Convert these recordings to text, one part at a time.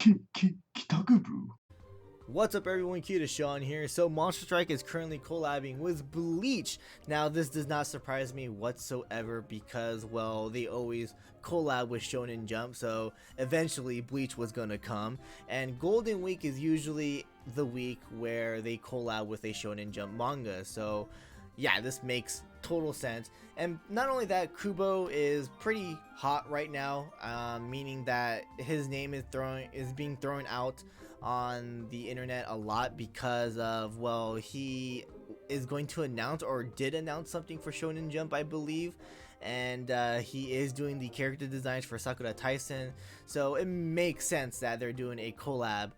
Kitakubu. What's up everyone, KitaSean here. So Monster Strike is currently collabing with Bleach. Now this does not surprise me whatsoever because, well, they always collab with Shonen Jump, so eventually Bleach was gonna come. And Golden Week is usually the week where they collab with a Shonen Jump manga, so yeah, this makes total sense. And not only that, Kubo is pretty hot right now, meaning that his name is being thrown out on the internet a lot because of, well, he is going to announce or did announce something for Shonen Jump, I believe, and he is doing the character designs for Sakura Tyson, so it makes sense that they're doing a collab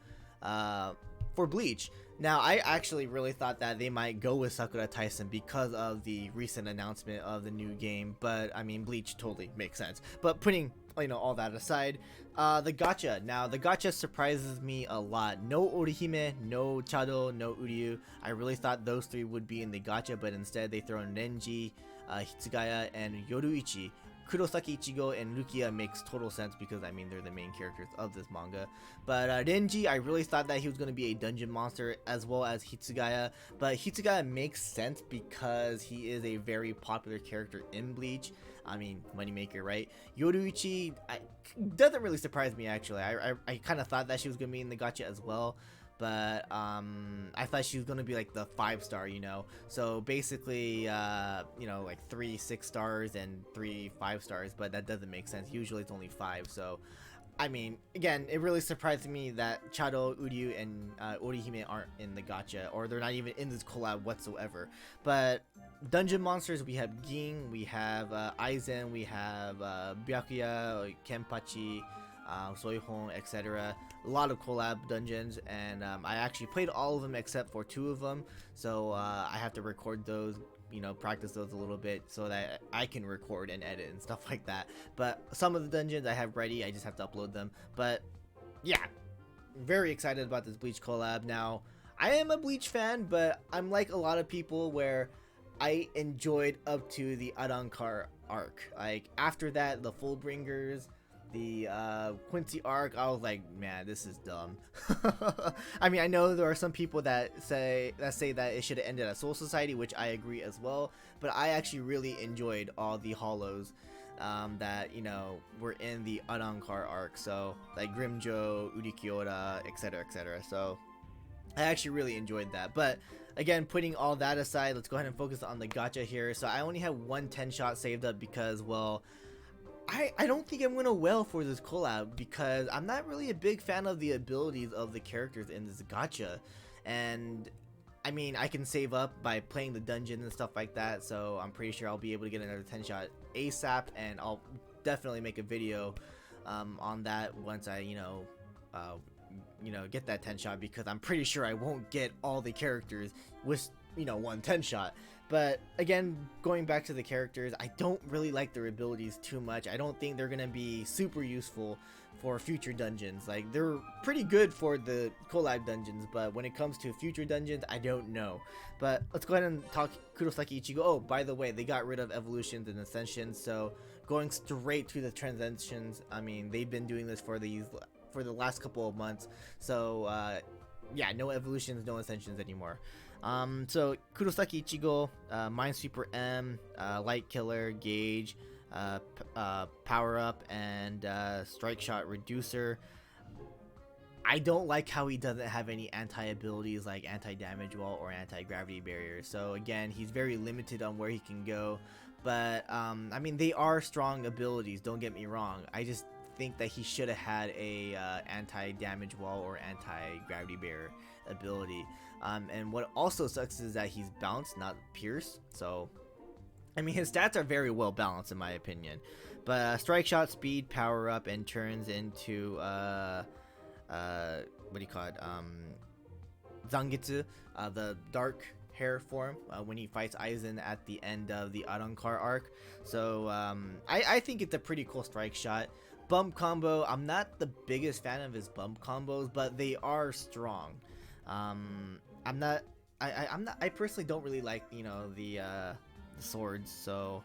for Bleach. Now, I actually really thought that they might go with Sakura Tyson because of the recent announcement of the new game, but I mean, Bleach totally makes sense. But putting, you know, all that aside, the gacha. Now, the gacha surprises me a lot. No Orihime, no Chado, no Uryu. I really thought those three would be in the gacha, but instead they throw in Renji, Hitsugaya, and Yoruichi. Kurosaki Ichigo and Rukia makes total sense because, I mean, they're the main characters of this manga. But Renji, I really thought that he was going to be a dungeon monster, as well as Hitsugaya. But Hitsugaya makes sense because he is a very popular character in Bleach. I mean, moneymaker, right? Yoruichi doesn't really surprise me, actually. I kind of thought that she was going to be in the gacha as well. But I thought she was gonna be like the 5-star, you know. So basically, you know, like 3 6-stars and 3 5-stars, but that doesn't make sense. Usually it's only 5. So, I mean, again, it really surprised me that Chado, Uryu, and Orihime aren't in the gacha, or they're not even in this collab whatsoever. But dungeon monsters, we have Ging, we have Aizen, we have Byakuya, Kenpachi, Soihon, etc. A lot of collab dungeons, and I actually played all of them except for 2 of them, so I have to record those, you know, practice those a little bit so that I can record and edit and stuff like that. But some of the dungeons I have ready, I just have to upload them. But yeah, very excited about this Bleach collab. Now, I am a Bleach fan, but I'm like a lot of people where I enjoyed up to the Arrancar arc. Like, after that, the Fullbringers, the Quincy arc, I was like, man, this is dumb. I mean, I know there are some people that say that it should have ended at Soul Society, which I agree as well, but I actually really enjoyed all the hollows that, you know, were in the Arrancar arc, so like Grimjo, Urikiora, etc, etc. So I actually really enjoyed that. But again, putting all that aside, let's go ahead and focus on the gacha here. So I only have one 10-shot saved up because, well, I don't think I'm gonna whale for this collab because I'm not really a big fan of the abilities of the characters in this gacha. And I mean, I can save up by playing the dungeon and stuff like that, so I'm pretty sure I'll be able to get another 10-shot ASAP, and I'll definitely make a video on that once I, you know, get that 10-shot, because I'm pretty sure I won't get all the characters with, you know, one 10-shot. But again, going back to the characters, I don't really like their abilities too much. I don't think they're gonna be super useful for future dungeons. Like, they're pretty good for the collab dungeons, but when it comes to future dungeons, I don't know. But let's go ahead and talk Kurosaki Ichigo. Oh, by the way, they got rid of evolutions and ascensions, so going straight to the transitions. I mean, they've been doing this for the last couple of months, so yeah, no evolutions, no ascensions anymore. So Kurosaki Ichigo, Minesweeper M, Light Killer, Gauge, Power Up, and Strike Shot Reducer. I don't like how he doesn't have any anti-abilities like anti-damage wall or anti-gravity barrier. So again, he's very limited on where he can go. But I mean, they are strong abilities, don't get me wrong. I just think that he should have had a anti-damage wall or anti-gravity barrier ability. And what also sucks is that he's bounced, not pierce. So I mean, his stats are very well balanced in my opinion. But strike shot, speed, power up, and turns into what do you call it, Zangetsu, the dark hair form, when he fights Aizen at the end of the Arrancar arc. So I think it's a pretty cool strike shot. Bump combo, I'm not the biggest fan of his bump combos, but they are strong. I personally don't really like, you know, the swords, so,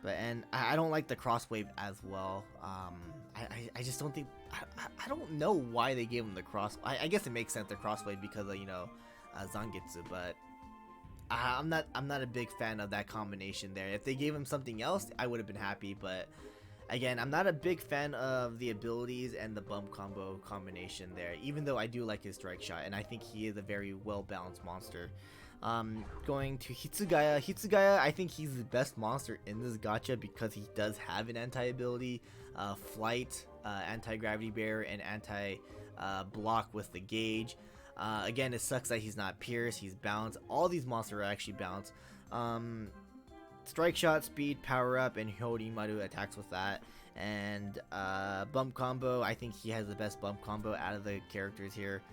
but, and I don't like the crosswave as well. I just don't think, I don't know why they gave him the cross. I guess it makes sense, the crossblade, because of, you know, Zangetsu, but I'm not a big fan of that combination there. If they gave him something else, I would have been happy, but again, I'm not a big fan of the abilities and the bump combo combination there, even though I do like his strike shot, and I think he is a very well-balanced monster. Going to Hitsugaya. Hitsugaya, I think he's the best monster in this gacha because he does have an anti-ability, flight, anti-gravity barrier, and anti-block with the gauge. Again, it sucks that he's not pierced, he's balanced. All these monsters are actually balanced. Strike shot, speed, power up, and Horimaru attacks with that. And bump combo, I think he has the best bump combo out of the characters here.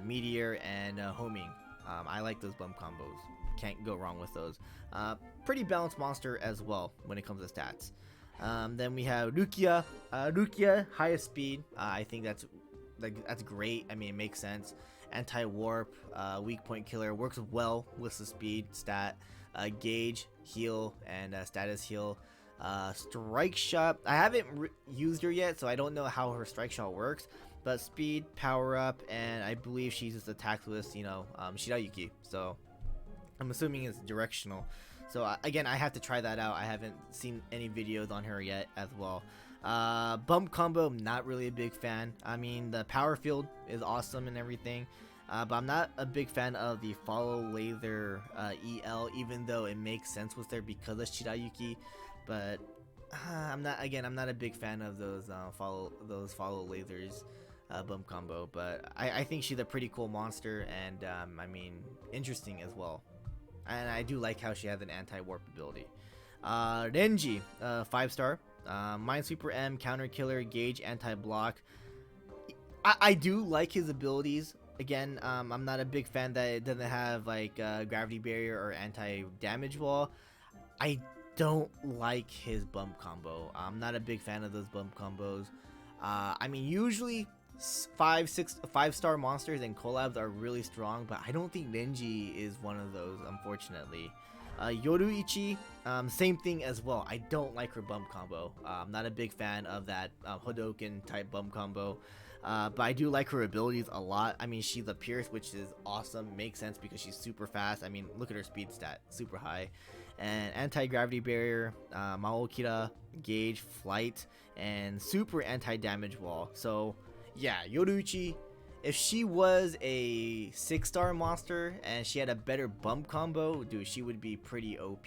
Meteor and homing. I like those bump combos. Can't go wrong with those. Pretty balanced monster as well when it comes to stats. Then we have Rukia. Rukia, highest speed. I think that's great. I mean, it makes sense. Anti-warp, weak point killer, works well with the speed stat. Gauge, heal, and status heal. Strike shot, I haven't used her yet, so I don't know how her strike shot works, but speed, power up, and I believe she just attacks with, you know, Shirayuki, so I'm assuming it's directional. So again, I have to try that out. I haven't seen any videos on her yet as well. Bump combo, not really a big fan. I mean, the power field is awesome and everything, but I'm not a big fan of the follow laser EL, even though it makes sense with her because of Shirayuki. But I'm not a big fan of those follow lasers bump combo. But I think she's a pretty cool monster, and I mean, interesting as well. And I do like how she has an anti-warp ability. Renji, 5-star. Minesweeper M, counter killer, gauge, anti-block. I do like his abilities. Again, I'm not a big fan that it doesn't have like gravity barrier or anti-damage wall. I don't like his bump combo. I'm not a big fan of those bump combos. I mean, usually 5-star monsters and collabs are really strong, but I don't think Renji is one of those, unfortunately. Yoruichi, same thing as well. I don't like her bump combo. I'm not a big fan of that Hodoken type bump combo, but I do like her abilities a lot. I mean, she's a Pierce, which is awesome. Makes sense because she's super fast. I mean, look at her speed stat, super high. And anti-gravity barrier, Maokira, gauge, flight, and super anti-damage wall. So yeah, Yoruichi, if she was a 6-star monster and she had a better bump combo, dude, she would be pretty OP.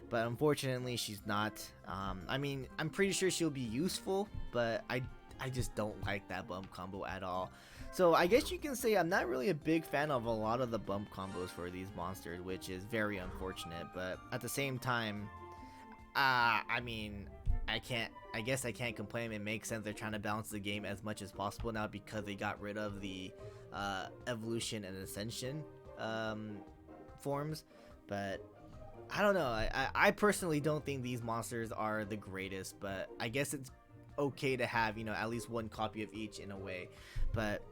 But unfortunately, she's not. I mean, I'm pretty sure she'll be useful, but I just don't like that bump combo at all. So I guess you can say I'm not really a big fan of a lot of the bump combos for these monsters, which is very unfortunate. But at the same time, I mean, I guess I can't complain. It makes sense. They're trying to balance the game as much as possible now because they got rid of the evolution and ascension forms. But I don't know. I personally don't think these monsters are the greatest, but I guess it's okay to have, you know, at least one copy of each in a way. But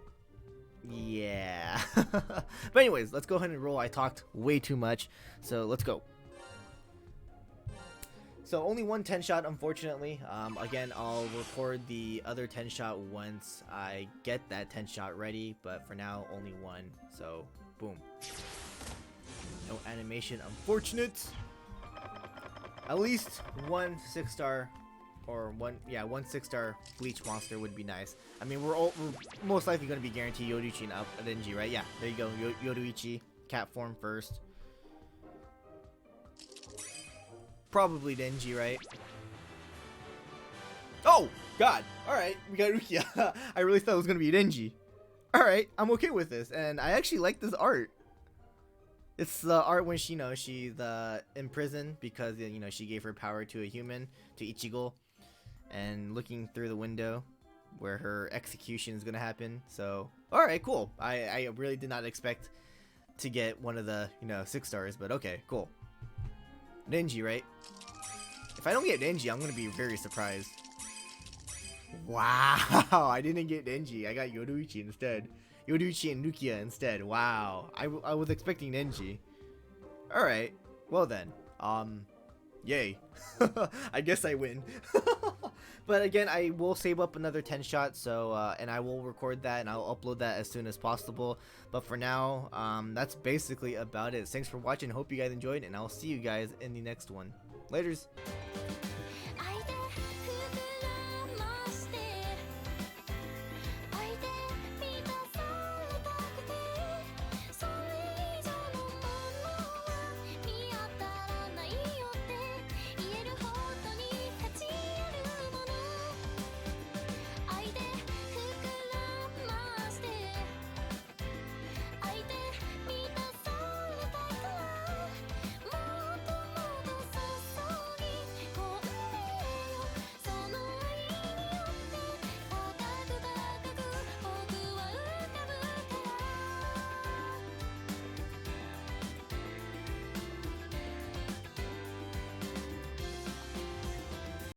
yeah. But anyways, let's go ahead and roll. I talked way too much, so let's go. So only one 10 shot, unfortunately. Again, I'll record the other 10 shot once I get that 10 shot ready, but for now, only one. So boom. No animation, unfortunate. At least one 6-star, or one 6-star Bleach monster would be nice. I mean, we're most likely going to be guaranteed Yoruichi and Renji, right? Yeah, there you go. Yoruichi, cat form first. Probably Renji, right? Oh God! All right, we got Rukia. I really thought it was going to be Renji. All right, I'm okay with this, and I actually like this art. It's the art when she, you know, she's in prison because, you know, she gave her power to a human, to Ichigo, and looking through the window where her execution is gonna happen. So, all right, cool. I really did not expect to get one of the, you know, 6 stars, but okay, cool. Renji, right? If I don't get Renji, I'm gonna be very surprised. Wow, I didn't get Renji. I got Yoruichi instead. Yoruichi and Rukia instead. Wow, I was expecting Renji. All right, well then, yay. I guess I win. But again, I will save up another 10 shots, so and I will record that and I'll upload that as soon as possible. But for now, that's basically about it. Thanks for watching. Hope you guys enjoyed, and I'll see you guys in the next one. Laters.